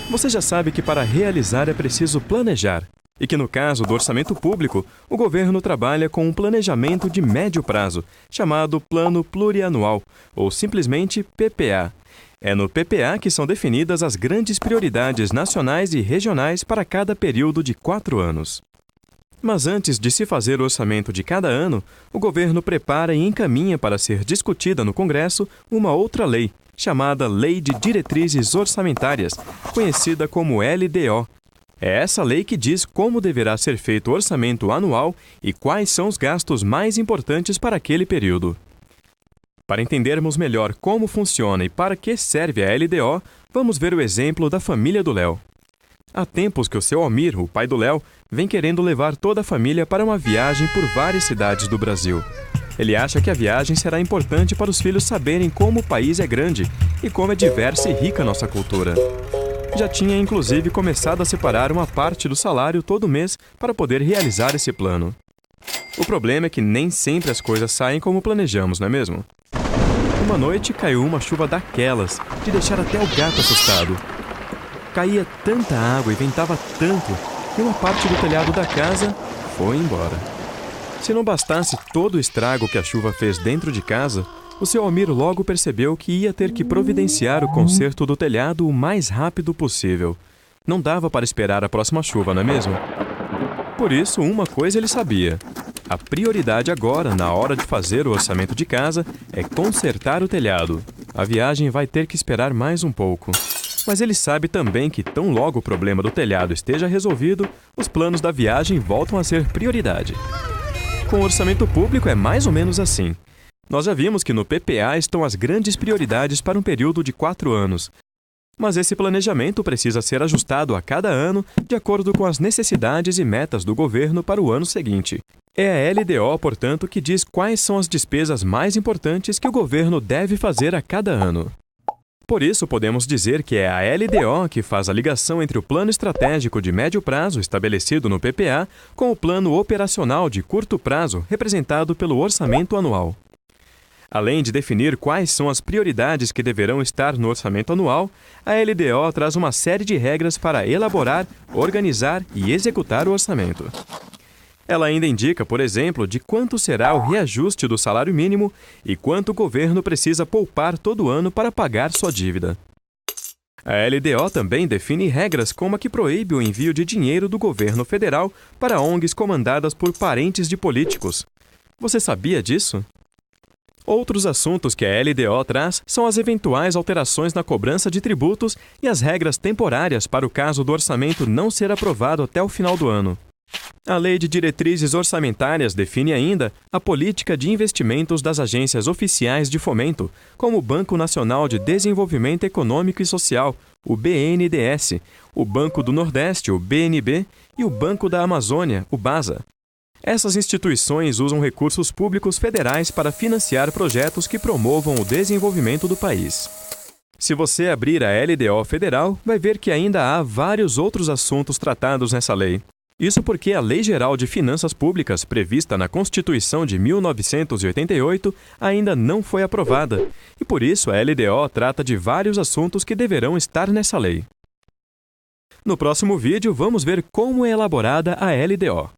Você já sabe que para realizar é preciso planejar, e que no caso do orçamento público, o governo trabalha com um planejamento de médio prazo, chamado Plano Plurianual, ou simplesmente PPA. É no PPA que são definidas as grandes prioridades nacionais e regionais para cada período de 4 anos. Mas antes de se fazer o orçamento de cada ano, o governo prepara e encaminha para ser discutida no Congresso uma outra lei, chamada Lei de Diretrizes Orçamentárias, conhecida como LDO. É essa lei que diz como deverá ser feito o orçamento anual e quais são os gastos mais importantes para aquele período. Para entendermos melhor como funciona e para que serve a LDO, vamos ver o exemplo da família do Léo. Há tempos que o seu Almir, o pai do Léo, vem querendo levar toda a família para uma viagem por várias cidades do Brasil. Ele acha que a viagem será importante para os filhos saberem como o país é grande e como é diversa e rica nossa cultura. Já tinha inclusive começado a separar uma parte do salário todo mês para poder realizar esse plano. O problema é que nem sempre as coisas saem como planejamos, não é mesmo? Uma noite caiu uma chuva daquelas, de deixar até o gato assustado. Caía tanta água e ventava tanto que uma parte do telhado da casa foi embora. Se não bastasse todo o estrago que a chuva fez dentro de casa, o seu Almir logo percebeu que ia ter que providenciar o conserto do telhado o mais rápido possível. Não dava para esperar a próxima chuva, não é mesmo? Por isso, uma coisa ele sabia. A prioridade agora, na hora de fazer o orçamento de casa, é consertar o telhado. A viagem vai ter que esperar mais um pouco. Mas ele sabe também que tão logo o problema do telhado esteja resolvido, os planos da viagem voltam a ser prioridade. Com o orçamento público é mais ou menos assim. Nós já vimos que no PPA estão as grandes prioridades para um período de 4 anos. Mas esse planejamento precisa ser ajustado a cada ano de acordo com as necessidades e metas do governo para o ano seguinte. É a LDO, portanto, que diz quais são as despesas mais importantes que o governo deve fazer a cada ano. Por isso, podemos dizer que é a LDO que faz a ligação entre o plano estratégico de médio prazo, estabelecido no PPA, com o plano operacional de curto prazo, representado pelo orçamento anual. Além de definir quais são as prioridades que deverão estar no orçamento anual, a LDO traz uma série de regras para elaborar, organizar e executar o orçamento. Ela ainda indica, por exemplo, de quanto será o reajuste do salário mínimo e quanto o governo precisa poupar todo ano para pagar sua dívida. A LDO também define regras como a que proíbe o envio de dinheiro do governo federal para ONGs comandadas por parentes de políticos. Você sabia disso? Outros assuntos que a LDO traz são as eventuais alterações na cobrança de tributos e as regras temporárias para o caso do orçamento não ser aprovado até o final do ano. A Lei de Diretrizes Orçamentárias define ainda a política de investimentos das agências oficiais de fomento, como o Banco Nacional de Desenvolvimento Econômico e Social, o BNDES, o Banco do Nordeste, o BNB, e o Banco da Amazônia, o BASA. Essas instituições usam recursos públicos federais para financiar projetos que promovam o desenvolvimento do país. Se você abrir a LDO federal, vai ver que ainda há vários outros assuntos tratados nessa lei. Isso porque a Lei Geral de Finanças Públicas, prevista na Constituição de 1988, ainda não foi aprovada, e por isso a LDO trata de vários assuntos que deverão estar nessa lei. No próximo vídeo, vamos ver como é elaborada a LDO.